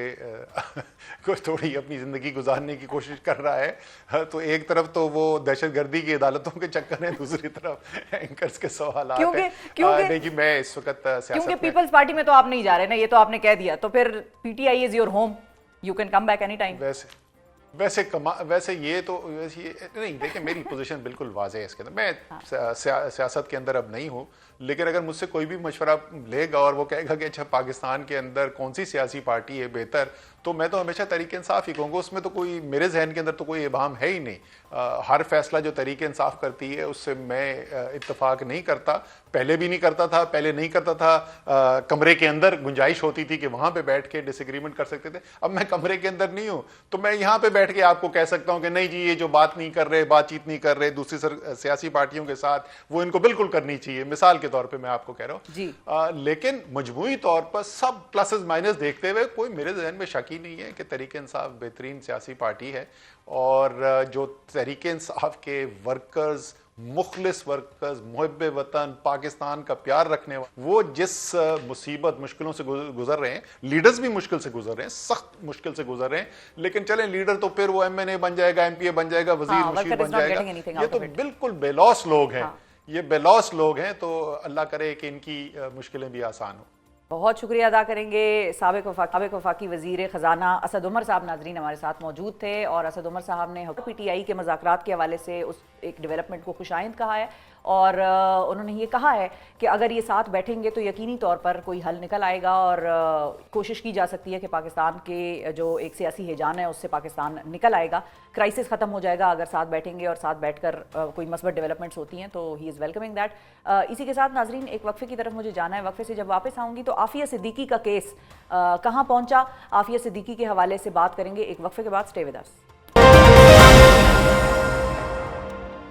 Speaker 4: कुछ थोड़ी अपनी ज़िंदगी गुजारने की कोशिश कर रहा है। तो एक तरफ तो वो दहशतगर्दी की अदालतों के चक्कर है, दूसरी तरफ एंकर्स के सवाल हैं। क्योंकि मैं इस वक्त
Speaker 1: क्योंकि पीपल्स पार्टी में तो आप नहीं जा रहे ना, ये तो आपने कह दिया, तो फिर PTI is your home, you can come back any time.
Speaker 4: वैसे ये तो नहीं, देखिए मेरी पोजीशन बिल्कुल वाज़ेह है इसके अंदर। मैं सियासत के अंदर अब नहीं हूँ, लेकिन अगर मुझसे कोई भी मशवरा लेगा और वो कहेगा कि अच्छा पाकिस्तान के अंदर कौन सी सियासी पार्टी है बेहतर, तो मैं तो हमेशा तहरीक इंसाफ ही कहूँगा। उसमें तो कोई, मेरे जहन के अंदर तो कोई इबाम है ही नहीं। हर फैसला जो तहरीक इंसाफ करती है उससे मैं इत्तफाक नहीं करता, पहले भी नहीं करता था। पहले नहीं करता था, कमरे के अंदर गुंजाइश होती थी कि वहाँ पे बैठ के डिसएग्रीमेंट कर सकते थे। अब मैं कमरे के अंदर नहीं हूँ, तो मैं यहाँ पे बैठ के आपको कह सकता हूँ कि नहीं जी, ये जो बातचीत नहीं कर रहे दूसरी सियासी पार्टियों के साथ, वो इनको बिल्कुल करनी चाहिए। मिसाल के तौर पर मैं आपको कह रहा हूँ। लेकिन मजमूई तौर पर सब प्लसेस माइनस देखते हुए कोई मेरे जहन में शक ही नहीं है कि तहरीक इंसाफ बेहतरीन सियासी पार्टी है, और जो तहरीक इंसाफ के वर्कर्स मुखलिस वर्कर्स, मुहिब्बे वतन, पाकिस्तान का प्यार रखने वाले, वो जिस मुसीबत मुश्किलों से गुजर रहे हैं, लीडर्स भी मुश्किल से गुजर रहे हैं, सख्त मुश्किल से गुजर रहे हैं, लेकिन चलें लीडर तो फिर वो एमएनए बन जाएगा, एमपीए बन जाएगा, वजीर मुशीर बन जाएगा, ये तो बिल्कुल बेलौस लोग हैं। ये बेलौस लोग हैं, तो अल्लाह करे कि इनकी मुश्किलें भी आसान हो।
Speaker 1: बहुत शुक्रिया अदा करेंगे साबिक वफाकी वजीर ख़जाना असद उमर साहब नाजरीन हमारे साथ मौजूद थे, और असद उमर साहब ने पीटीआई के मुज़ाकरात के हवाले से उस एक डेवलपमेंट को खुशाइंद कहा है, और उन्होंने ये कहा है कि अगर ये साथ बैठेंगे तो यकीनी तौर पर कोई हल निकल आएगा, और कोशिश की जा सकती है कि पाकिस्तान के जो एक सियासी हिजान है उससे पाकिस्तान निकल आएगा, क्राइसिस ख़त्म हो जाएगा अगर साथ बैठेंगे और साथ बैठकर कोई मस्बत डेवलपमेंट्स होती हैं, तो ही इज़ वेलकमिंग दैट। इसी के साथ नाजरीन एक वक्फे की तरफ मुझे जाना है। वक्फे से जब वापस आऊँगी तो आफिया सिद्दीकी का केस कहाँ पहुँचा, आफिया सिद्दीकी के हवाले से बात करेंगे एक वक्फे के बाद। Stay with us.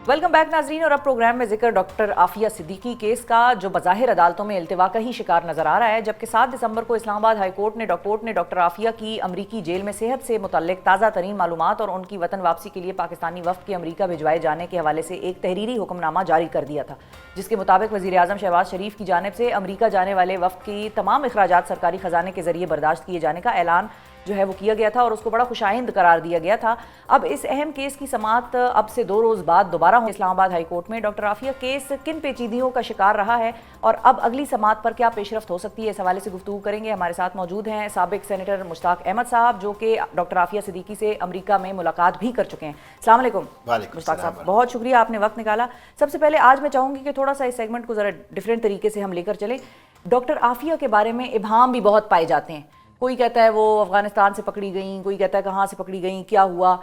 Speaker 1: Welcome back नाजरीन, और अब प्रोग्राम में जिक्र डॉक्टर आफिया सिद्दीकी केस का, जो बज़ाहिर अदालतों में इल्तिवा का ही शिकार नजर आ रहा है, जबकि 7 दिसंबर को इस्लामाबाद हाई कोर्ट ने डॉक्टर आफिया की अमरीकी जेल में सेहत से मुतल्लिक ताज़ा तरीन मालूमात और उनकी वतन वापसी के लिए पाकिस्तानी वफ्द के अमरीका भिजवाए जाने के हवाले से एक तहरीरी हुक्मनामा जारी कर दिया था, जिसके मुताबिक वज़ीर आज़म शहबाज शरीफ की जानिब से अमरीका जाने वाले वफ्द की तमाम अखराजात सरकारी खजाने के जरिए बर्दाश्त किए जाने का ऐलान जो है वो किया गया था, और उसको बड़ा खुशाइंद करार दिया गया था। अब इस अहम केस की समाअत अब से 2 रोज़ बाद दोबारा हो इस्लामाबाद हाई कोर्ट में। डॉक्टर आफिया केस किन पेचीदगियों का शिकार रहा है और अब अगली समाअत पर क्या पेशरफ्त हो सकती है, इस हवाले से गुफ्तगू करेंगे। हमारे साथ मौजूद हैं साबिक सेनेटर मुश्ताक अहमद साहब, जो कि डॉक्टर आफिया सिद्दीकी से अमरीका में मुलाकात भी कर चुके हैं। अस्सलाम वालेकुम मुश्ताक साहब, बहुत शुक्रिया आपने वक्त निकाला। सबसे पहले आज मैं चाहूँगी कि थोड़ा सा इस सेगमेंट को ज़रा डिफरेंट तरीके से हम लेकर चलें। डॉक्टर आफिया के बारे में इबहाम भी बहुत पाए जाते हैं, कोई कहता है वो अफगानिस्तान से पकड़ी गई, कोई कहता है कहाँ से पकड़ी गई, क्या हुआ।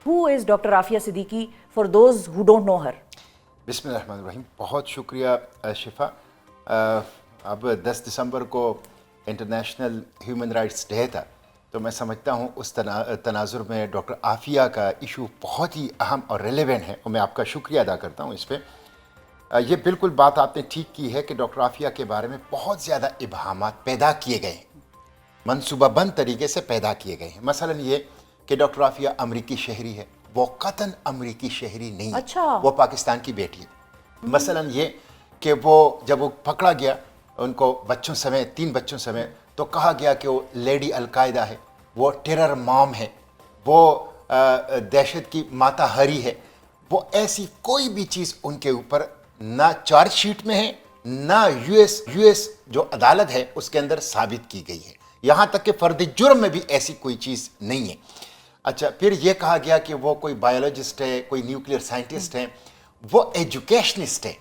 Speaker 1: Who is doctor Aafia Siddiqui for those who don't know her?
Speaker 5: बिस्मिल्लाहिर्रहमानिर्रहीम। बहुत शुक्रिया शिफा। अब 10 दिसंबर को इंटरनेशनल ह्यूमन राइट्स डे था, तो मैं समझता हूँ उस तनाजुर में डॉक्टर आफिया का इशू बहुत ही अहम और रेलेवेंट है, और मैं आपका शुक्रिया अदा करता हूँ इस पर। ये बिल्कुल बात आपने ठीक की है कि डॉक्टर आफिया के बारे में बहुत ज़्यादा इबहामात पैदा किए गए हैं, मनसूबाबंद तरीके से पैदा किए गए हैं। मसलन ये कि डॉक्टर आफिया अमरीकी शहरी है, वो कतन अमरीकी शहरी नहीं
Speaker 1: अच्छा।
Speaker 5: है, वो पाकिस्तान की बेटी है। मसलन ये कि वो जब वो पकड़ा गया उनको बच्चों समेत 3 बच्चों समेत, तो कहा गया कि वो लेडी अलकायदा है, वो टेरर मॉम है, वो दहशत की माता हरी है। वो ऐसी कोई भी चीज़ उनके ऊपर ना चार्जशीट में है, ना यूएस जो अदालत है उसके अंदर साबित की गई है। यहाँ तक कि फर्द जुर्म में भी ऐसी कोई चीज़ नहीं है। अच्छा, फिर यह कहा गया कि वो कोई बायोलॉजिस्ट है, कोई न्यूक्लियर साइंटिस्ट है, वो एजुकेशनिस्ट है,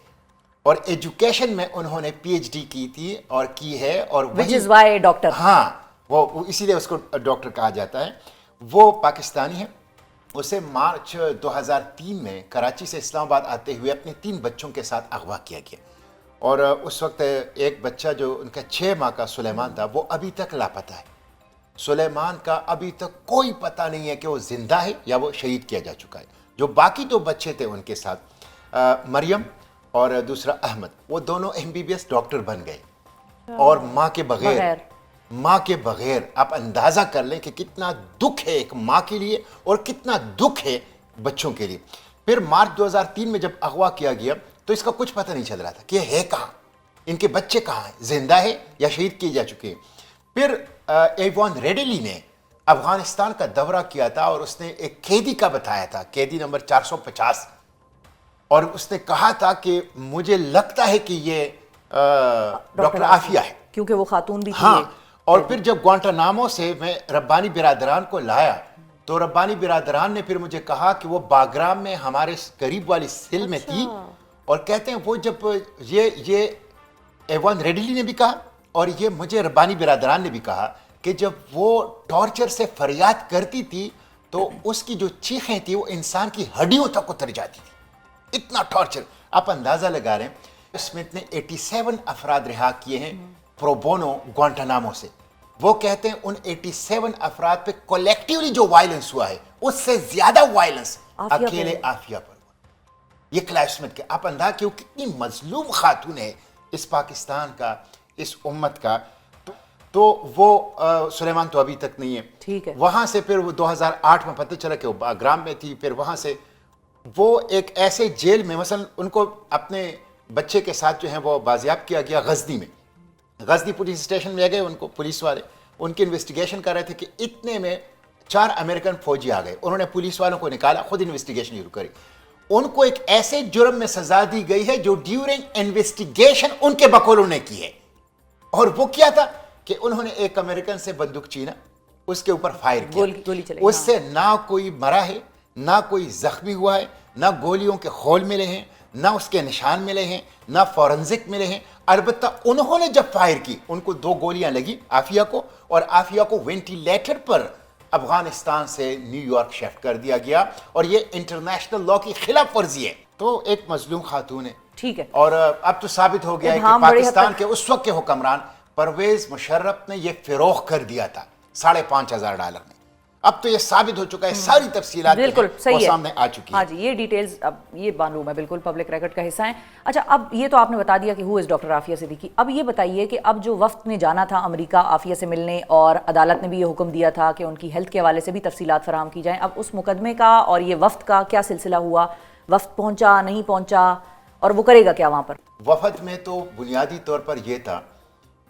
Speaker 5: और एजुकेशन में उन्होंने पीएचडी की थी और की है, और
Speaker 1: व्हिच इज व्हाई डॉक्टर,
Speaker 5: हाँ, वो इसीलिए उसको डॉक्टर कहा जाता है। वो पाकिस्तानी है। उसे मार्च 2003 में कराची से इस्लामाबाद आते हुए अपने 3 बच्चों के साथ अगवा किया गया, और उस वक्त एक बच्चा जो उनका 6 माह का सुलेमान था, वो अभी तक लापता है। सुलेमान का अभी तक कोई पता नहीं है कि वो जिंदा है या वो शहीद किया जा चुका है। जो बाकी 2 बच्चे थे उनके साथ, मरियम और दूसरा अहमद, वो दोनों MBBS डॉक्टर बन गए, और माँ के बगैर आप अंदाज़ा कर लें कि कितना दुख है एक माँ के लिए और कितना दुख है बच्चों के लिए। फिर मार्च 2003 में जब अगवा किया गया तो इसका कुछ पता नहीं चल रहा था कि है कहाँ, इनके बच्चे कहाँ हैं, जिंदा है या शहीद किए जा चुके हैं। फिर एवान रेडेली ने अफगानिस्तान का दौरा किया था, और उसने एक कैदी का बताया था, कैदी नंबर 450, और उसने कहा था कि मुझे लगता है कि ये डॉक्टर आफिया है,
Speaker 1: क्योंकि वो खातून भी थी।
Speaker 5: हाँ, और फिर जब ग्वांटानामो से मैं रब्बानी बिरादरान को लाया, तो रब्बानी बिरादरान ने फिर मुझे कहा कि वो बागराम में हमारे करीब वाली सेल में थी, और कहते हैं वो जब ये एवान रेडिली ने भी कहा, और ये मुझे रब्बानी बिरादरान ने भी कहा कि जब वो टॉर्चर से फरियाद करती थी तो उसकी जो चीखें थी वो इंसान की हड्डियों तक उतर जाती थी, इतना टॉर्चर। आप अंदाज़ा लगा रहे हैं। स्मिथ ने 87 अफराद रिहा किए हैं प्रोबोनो ग्वांटानामो से। वो कहते हैं उन 87 अफराद पे कलेक्टिवली जो वायलेंस हुआ है उससे ज्यादा वायलेंस अकेले आफिया पर हुआ। ये क्लाइव स्मिथ के, आप अंदाजा कि वो कितनी मजलूम खातून है इस पाकिस्तान का, इस उम्मत का। तो वो सुलेमान तो अभी तक नहीं है,
Speaker 1: ठीक है।
Speaker 5: वहां से फिर वो 2008 में पता चला कि वो बागराम में थी, फिर वहां से वो एक ऐसे जेल में, मसलन उनको अपने बच्चे के साथ जो है वो बाजियाब किया गया गजनी में। गजनी पुलिस स्टेशन ले गए उनको, पुलिस वाले उनकी इन्वेस्टिगेशन कर रहे थे कि इतने में 4 अमेरिकन फौजी आ गए। उन्होंने पुलिस वालों को निकाला, खुद इन्वेस्टिगेशन शुरू करी। उनको एक ऐसे जुर्म में सजा दी गई है जो ड्यूरिंग इन्वेस्टिगेशन उनके बकौलों ने की है। और वो क्या था कि उन्होंने एक अमेरिकन से बंदूक छीना, उसके ऊपर फायर किया,
Speaker 1: गोली चली।
Speaker 5: उससे ना कोई मरा है, ना कोई जख्मी हुआ है, ना गोलियों के खोल मिले हैं, ना उसके निशान मिले हैं, ना फॉरेंसिक मिले हैं। अलबत्ता उन्होंने जब फायर की, उनको 2 गोलियां लगी आफिया को, और आफिया को वेंटिलेटर पर अफगानिस्तान से न्यूयॉर्क शिफ्ट कर दिया गया। और ये इंटरनेशनल लॉ की खिलाफ वर्जी है। तो एक मजलूम खातून है,
Speaker 1: ठीक है।
Speaker 5: और अब तो साबित हो गया है कि पाकिस्तान के उस वक्त के हुक्मरान परवेज मुशर्रफ ने यह फिरोख कर दिया था $5,500 में। अब तो ये साबित हो चुका है, सारी तफसीलात
Speaker 1: बिल्कुल सही है,
Speaker 5: सामने आ चुकी है।
Speaker 1: हाँ जी, ये डिटेल्स अब ये मालूम है, बिल्कुल पब्लिक रिकॉर्ड का हिस्सा है। अच्छा, अब ये तो आपने बता दिया कि who is doctor Aafia Siddiqui. अब ये बताइए कि अब जो वफ्द ने जाना था अमेरिका आफिया से मिलने, और अदालत ने भी ये हुक्म दिया था कि उनकी हेल्थ के हवाले से भी तफसीलात फराहम की जाएँ, अब उस मुकदमे का और ये वफ्द का क्या सिलसिला हुआ? वफ्द पहुँचा, नहीं पहुँचा, और वो करेगा क्या वहाँ पर?
Speaker 5: वफद में तो बुनियादी तौर पर यह था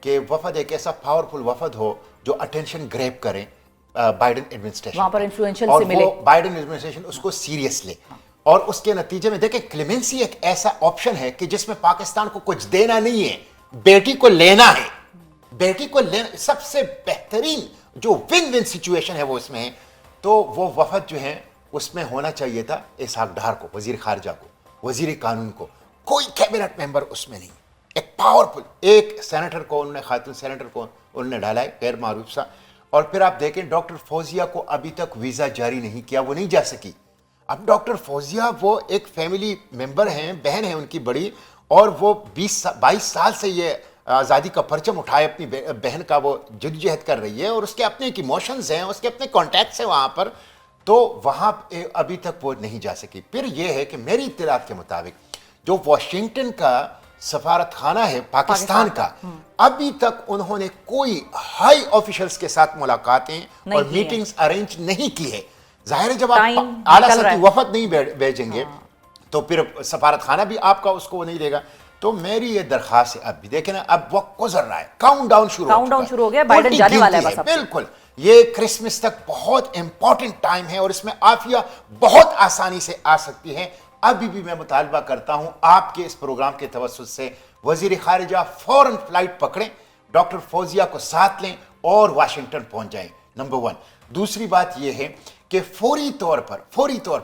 Speaker 5: कि वफद एक ऐसा पावरफुल वफद हो जो अटेंशन ग्रैब करे बाइडेन एडमिनिस्ट्रेशन,
Speaker 1: वहाँ पर इन्फ्लुएंशियल
Speaker 5: और
Speaker 1: से मिले,
Speaker 5: वो बाइडेन एडमिनिस्ट्रेशन उसको सीरियस ले। और उसके नतीजे में देखें, क्लेमेंसी एक ऐसा ऑप्शन है कि जिसमें पाकिस्तान को कुछ देना नहीं है, बेटी को लेना है। बेटी को लेना सबसे बेहतरीन जो विन विन सिचुएशन है वो इसमें है। तो वो वफद जो है उसमें होना चाहिए था इसहाक डार को, वजीर खारजा को, वजीर कानून को, कोई कैबिनेट मेंबर उसमें नहीं। एक पावरफुल एक सेनेटर को उन्होंने, खातून सेनेटर को उन्होंने डाला है, गैर मारूफ सा। और फिर आप देखें डॉक्टर फौजिया को अभी तक वीज़ा जारी नहीं किया, वो नहीं जा सकी। अब डॉक्टर फौजिया वो एक फैमिली मेंबर हैं, बहन है उनकी बड़ी, और वो 22 साल से ये आज़ादी का परचम उठाए अपनी बहन का वो जद्दोजहद कर रही है, और उसके अपने एक इमोशंस हैं, उसके अपने कॉन्टैक्ट्स हैं वहाँ पर, तो वहाँ अभी तक वो नहीं जा सकी। फिर ये है कि मेरी इत्तलात के मुताबिक जो वाशिंगटन का सफारत खाना है पाकिस्तान का, अभी तक उन्होंने कोई हाई ऑफिशियल्स के साथ मुलाकातें और मीटिंग्स अरेंज नहीं की है। जाहिर है जब आप आला सतही वफद नहीं भेजेंगे तो फिर सफारत खाना भी आपका उसको नहीं देगा। तो मेरी ये दरखास्त है, अब भी देखें ना, अब वक्त गुजर रहा है, काउंटडाउन शुरू हो
Speaker 1: गया, बाइडेन जाने वाला है बस।
Speaker 5: बिल्कुल, ये क्रिसमस तक बहुत इंपॉर्टेंट टाइम है और इसमें आफिया बहुत आसानी से आ सकती है। अभी भी मैं मुतालबा करता हूं आपके इस प्रोग्राम के तवस्सुत से वजीर खारिजा फौरन फ्लाइट पकड़ें, डॉक्टर फौजिया को साथ लें और वाशिंगटन पहुंच जाएं, नंबर 1। दूसरी बात यह है कि फौरी तौर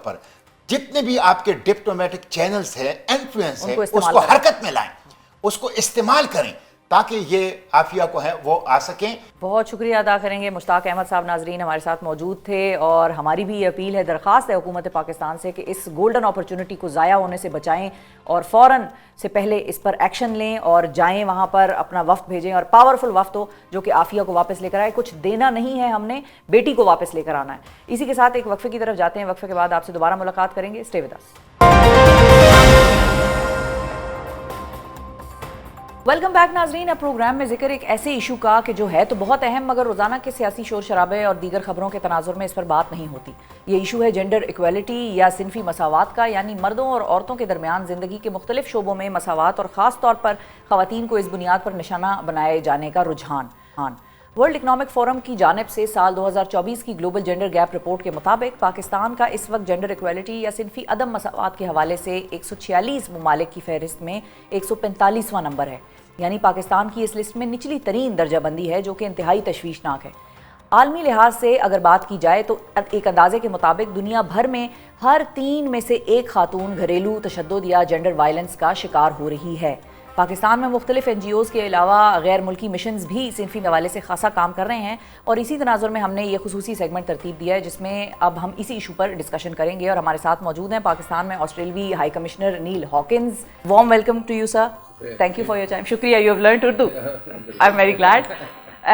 Speaker 5: पर जितने भी आपके डिप्लोमेटिक चैनल्स हैं, इन्फ्लुएंस है, उसको हरकत में लाएं, उसको इस्तेमाल करें ताकि ये आफिया को है वो आ सकें।
Speaker 1: बहुत शुक्रिया अदा करेंगे मुश्ताक अहमद साहब, नाजरीन हमारे साथ मौजूद थे। और हमारी भी ये अपील है, दरख्वास्त है हुकूमत पाकिस्तान से कि इस गोल्डन अपॉर्चुनिटी को ज़ाया होने से बचाएं और फ़ौरन से पहले इस पर एक्शन लें और जाएं वहाँ पर, अपना वफ्द भेजें, और पावरफुल वफ्द हो जो कि आफिया को वापस लेकर आए। कुछ देना नहीं है हमने, बेटी को वापस लेकर आना है। इसी के साथ एक वक्फे की तरफ जाते हैं, वक्फे के बाद आपसे दोबारा मुलाकात करेंगे। Stay with us. Welcome back नाजरीन। अब प्रोग्राम में जिक्र एक ऐसे इशू का कि जो है तो बहुत अहम, मगर रोज़ाना के सियासी शोर शराबे और दीगर खबरों के तनाजुर में इस पर बात नहीं होती। ये इशू है जेंडर इक्वलिटी या सिनफी मसावात का, यानी मर्दों और औरतों के दरमियान ज़िंदगी के मुख्तलिफ शोबों में मसावात और ख़ास तौर पर ख़वातीन को इस बुनियाद पर निशाना बनाए जाने का रुझान। वर्ल्ड इकनॉमिक फोरम की जानिब से साल 2024 की ग्लोबल जेंडर गैप रिपोर्ट के मुताबिक पाकिस्तान का इस वक्त जेंडर इक्वलिटी या सिनफी अदम मसावात के हवाले से 146 ममालिक की फहरिस्त में 145वां नंबर है। यानी पाकिस्तान की इस लिस्ट में निचली तरीन दर्जाबंदी है, जो कि इंतहाई तशवीशनाक है। आलमी लिहाज से अगर बात की जाए तो एक अंदाजे के मुताबिक दुनिया भर में हर 3 में से 1 खातून घरेलू तशद्दुद या जेंडर वायलेंस का शिकार हो रही है। पाकिस्तान में मुख्तलिफ NGOs के अलावा गैर मुल्की मिशंस भी सिनफी हवाले से खासा काम कर रहे हैं, और इसी तनाजुर में हमने ये खुसूसी सेगमेंट तरतीब दिया है जिसमें अब हम इसी इशू पर डिस्कशन करेंगे। और हमारे साथ मौजूद हैं पाकिस्तान में ऑस्ट्रेलवी high commissioner Neil Hawkins. Warm welcome to you sir, thank you for your time. शुक्रिया, you have learned Urdu, I am very glad.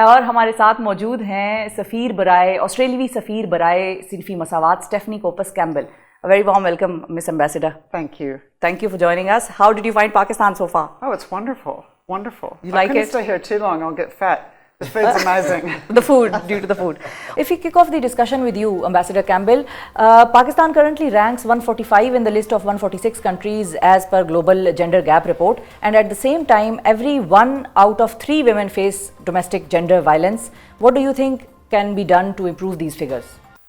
Speaker 1: और हमारे साथ मौजूद हैं सफ़ीर बराए, ऑस्ट्रेलवी सफ़ीर बराए सिनफी मसावात Stephanie Copas Campbell. A very warm welcome, Miss Ambassador.
Speaker 6: Thank you.
Speaker 1: Thank you for joining us. How did you find Pakistan so far?
Speaker 6: Oh, it's wonderful. Wonderful.
Speaker 1: You like
Speaker 6: I couldn't
Speaker 1: it?
Speaker 6: stay here too long. I'll get fat. The food's amazing.
Speaker 1: The food, due to the food. If we kick off the discussion with you, Ambassador Campbell, Pakistan currently ranks 145 in the list of 146 countries as per Global Gender Gap Report, and at the same time, every 1 out of 3 women face domestic gender violence. What do you think can be done to improve these figures?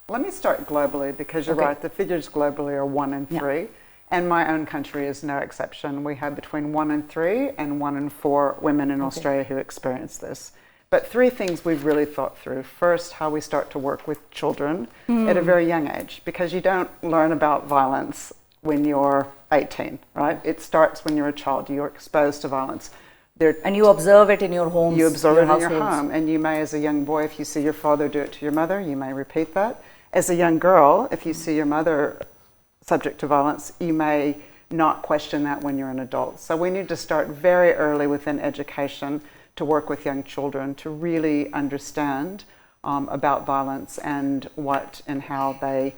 Speaker 6: Let me start globally, because you're right, the figures globally are 1 in 3. And my own country is no exception. We have between 1 in 3 and 1 in 4 women in Australia who experience this. But 3 things we've really thought through. First, how we start to work with children at a very young age, because you don't learn about violence when you're 18, right? It starts when you're a child. You're exposed to violence.
Speaker 1: And you observe it in your homes.
Speaker 6: You observe it in
Speaker 1: households.
Speaker 6: your home. And you may, as a young boy, if you see your father do it to your mother, you may repeat that. As a young girl, if you see your mother subject to violence, you may not question that when you're an adult. So we need to start very early within education to work with young children to really understand about violence and what and how they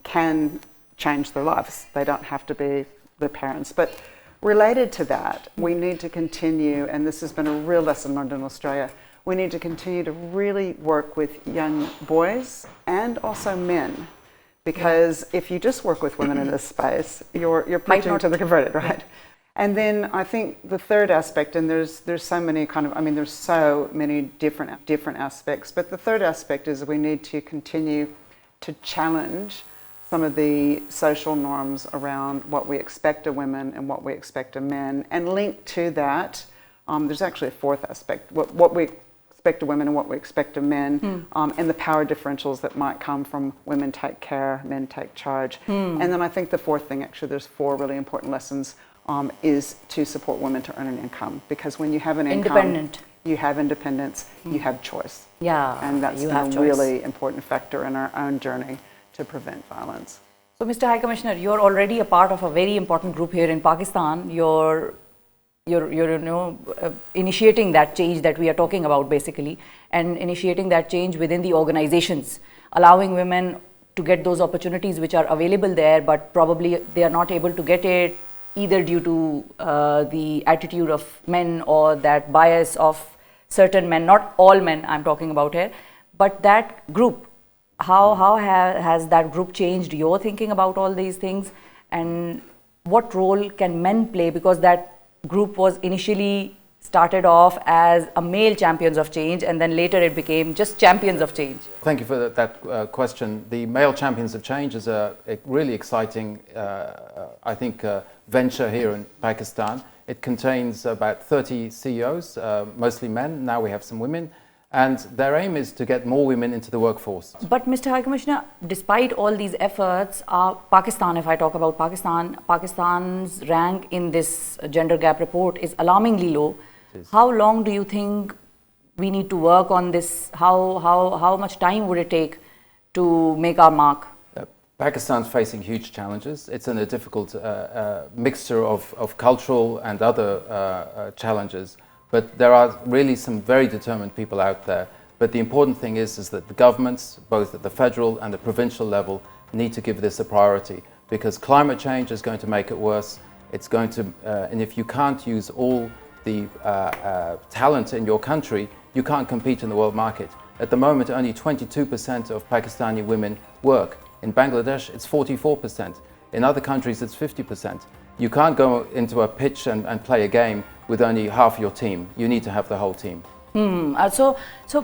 Speaker 6: can change their lives. They don't have to be their parents. But related to that, we need to continue, and this has been a real lesson learned in Australia, we need to continue to really work with young boys and also men. Because if you just work with women in this space, you're preaching to the converted, right? And then I think the third aspect, and there's so many there's so many different aspects, but the third aspect is we need to continue to challenge some of the social norms around what we expect of women and what we expect of men, and linked to that, there's actually a fourth aspect, what we expect of women and what we expect of men, and the power differentials that might come from women take care, men take charge. And then I think the fourth thing, actually there's 4 really important lessons, is to support women to earn an income, because when you have an income, you have independence, you have choice.
Speaker 1: Yeah,
Speaker 6: and that's a really important factor in our own journey to prevent violence.
Speaker 1: So, Mr. High Commissioner, you're already a part of a very important group here in Pakistan. You're initiating that change that we are talking about, basically, and initiating that change within the organizations, allowing women to get those opportunities which are available there, but probably they are not able to get it either due to the attitude of men or that bias of certain men, not all men I'm talking about here, but that group, how has that group changed your thinking about all these things, and what role can men play, because that group was initially started off as a male champions of change, and then later it became just champions of change.
Speaker 7: Thank you for that question. The Male Champions of Change is a really exciting, I think, venture here in Pakistan. It contains about 30 CEOs, mostly men. Now we have some women. And their aim is to get more women into the workforce. But
Speaker 1: Mr. High Commissioner, despite all these efforts, Pakistan, if I talk about Pakistan, Pakistan's rank in this gender gap report is alarmingly low. How long do you think we need to work on this? How much time would it take to make our mark?
Speaker 7: Pakistan's facing huge challenges. It's in a difficult mixture of cultural and other challenges. But there are really some very determined people out there. But the important thing is that the governments, both at the federal and the provincial level, need to give this a priority, because climate change is going to make it worse. It's going to, and if you can't use all the talent in your country, you can't compete in the world market. At the moment, only 22% of Pakistani women work. In Bangladesh, it's 44%. In other countries, it's 50%. You can't go into a pitch and play a game with only half your team. You need to have the whole team.
Speaker 1: So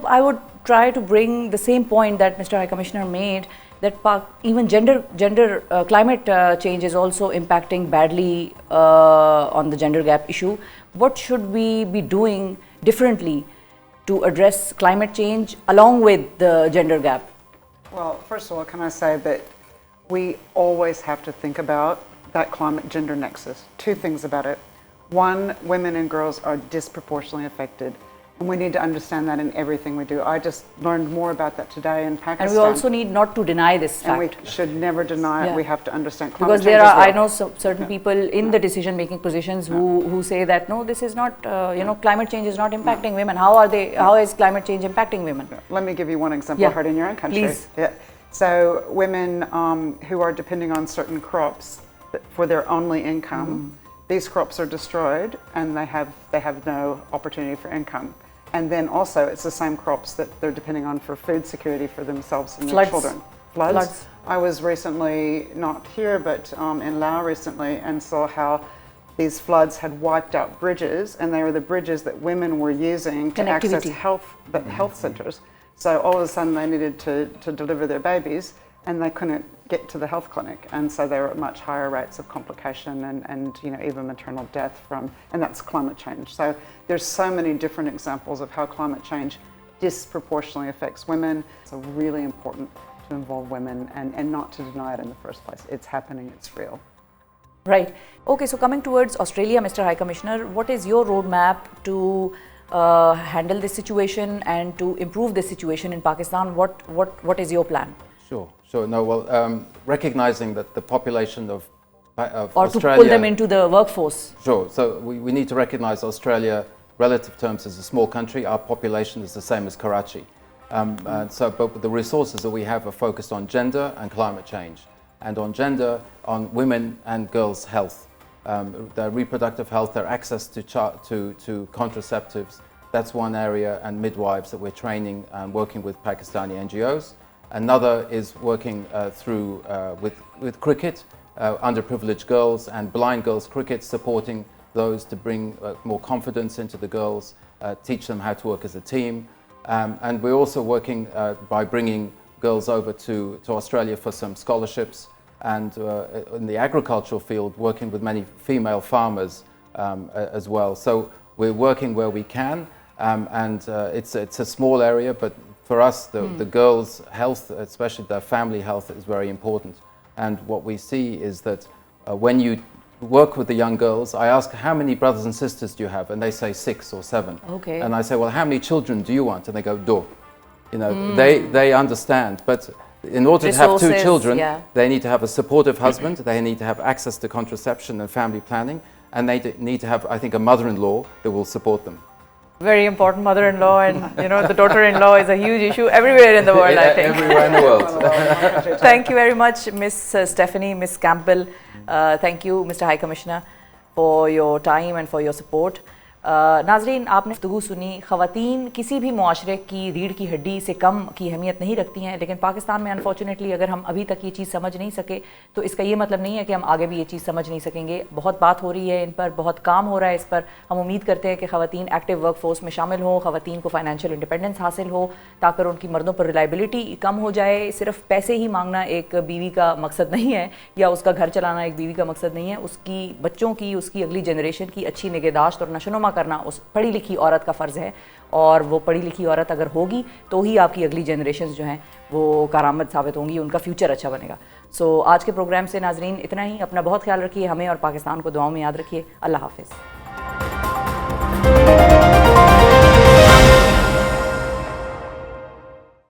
Speaker 1: I would try to bring the same point that Mr. High Commissioner made, that even climate change is also impacting badly on the gender gap issue. What should we be doing differently to address climate change along with the gender gap?
Speaker 6: Well, first of all, can I say that we always have to think about that climate gender nexus. 2 things about it. 1, women and girls are disproportionately affected, and we need to understand that in everything we do. I just learned more about that today in Pakistan.
Speaker 1: And we also need not to deny this fact.
Speaker 6: And we should never deny it. We have to understand climate
Speaker 1: because
Speaker 6: change.
Speaker 1: Because there are, I know certain people in the decision-making positions who say that no, this is not, climate change is not impacting women. How is climate change impacting women?
Speaker 6: Let me give you one example I heard in your own country.
Speaker 1: Please.
Speaker 6: So women who are depending on certain crops for their only income, these crops are destroyed and they have no opportunity for income. And then also it's the same crops that they're depending on for food security for themselves and
Speaker 1: Floods.
Speaker 6: their children.
Speaker 1: Floods.
Speaker 6: I was recently, not here, but in Laos recently, and saw how these floods had wiped out bridges, and they were the bridges that women were using to access
Speaker 1: Connectivity.
Speaker 6: health centres. So all of a sudden they needed to deliver their babies, and they couldn't get to the health clinic, and so they were at much higher rates of complication and you know, even maternal death from, and that's climate change. So there's so many different examples of how climate change disproportionately affects women. So really important to involve women and not to deny it in the first place. It's happening, it's real.
Speaker 1: Right. Okay, so coming towards Australia, Mr. High Commissioner, what is your roadmap to handle this situation and to improve this situation in Pakistan? What is your plan?
Speaker 7: Sure. No, well, recognizing that the population of
Speaker 1: Or
Speaker 7: Australia,
Speaker 1: to pull them into the workforce?
Speaker 7: Sure. So we need to recognize Australia, relative terms, as a small country. Our population is the same as Karachi. But the resources that we have are focused on gender and climate change. And on gender, on women and girls' health. Their reproductive health, their access to contraceptives. That's one area, and midwives that we're training and working with Pakistani NGOs. Another is working with cricket, underprivileged girls and blind girls cricket, supporting those to bring more confidence into the girls, teach them how to work as a team. And we're also working by bringing girls over to Australia for some scholarships, and in the agricultural field, working with many female farmers as well. So we're working where we can, and it's a small area, but for us, the girls' health, especially their family health, is very important. And what we see is that when you work with the young girls, I ask, how many brothers and sisters do you have? And they say 6 or 7.
Speaker 1: Okay.
Speaker 7: And I say, well, how many children do you want? And they go, do. You know, they understand. But in order to have 2 children, they need to have a supportive husband, they need to have access to contraception and family planning, and they need to have, I think, a mother-in-law that will support them.
Speaker 1: Very important, mother-in-law, and you know, the daughter-in-law is a huge issue everywhere in the world, I think.
Speaker 7: Everywhere in the world.
Speaker 1: Thank you very much, Miss Stephanie, Miss Campbell. Thank you, Mr. High Commissioner, for your time and for your support. नाज़रीन, आपने गुफ्तगू सुनी। ख़वातीन किसी भी मुआशरे की रीढ़ की हड्डी से कम की अहमियत नहीं रखती हैं, लेकिन पाकिस्तान में अनफॉर्चुनेटली अगर हम अभी तक ये चीज़ समझ नहीं सके तो इसका ये मतलब नहीं है कि हम आगे भी ये चीज़ समझ नहीं सकेंगे। बहुत बात हो रही है इन पर, बहुत काम हो रहा है इस पर। हम उम्मीद करते हैं कि ख़वातीन एक्टिव वर्क फोर्स में शामिल हो, ख़वातीन को फाइनेंशियल इंडिपेंडेंस हासिल हो, ताकि उनकी मर्दों पर रिलायबिलिटी कम हो जाए। सिर्फ पैसे ही मांगना एक बीवी का मकसद नहीं है, या उसका घर चलाना एक बीवी का मकसद नहीं है। उसकी बच्चों की, उसकी अगली जनरेशन की अच्छी निगहदाश्त और नशोनुमा करना उस पढ़ी लिखी औरत का फ़र्ज़ है, और वो पढ़ी लिखी औरत अगर होगी तो ही आपकी अगली जनरेशन जो हैं वो कारामद साबित होंगी, उनका फ्यूचर अच्छा बनेगा। सो आज के प्रोग्राम से नाजरीन इतना ही। अपना बहुत ख्याल रखिए, हमें और पाकिस्तान को दुआओं में याद रखिए। अल्लाह हाफ़िज़।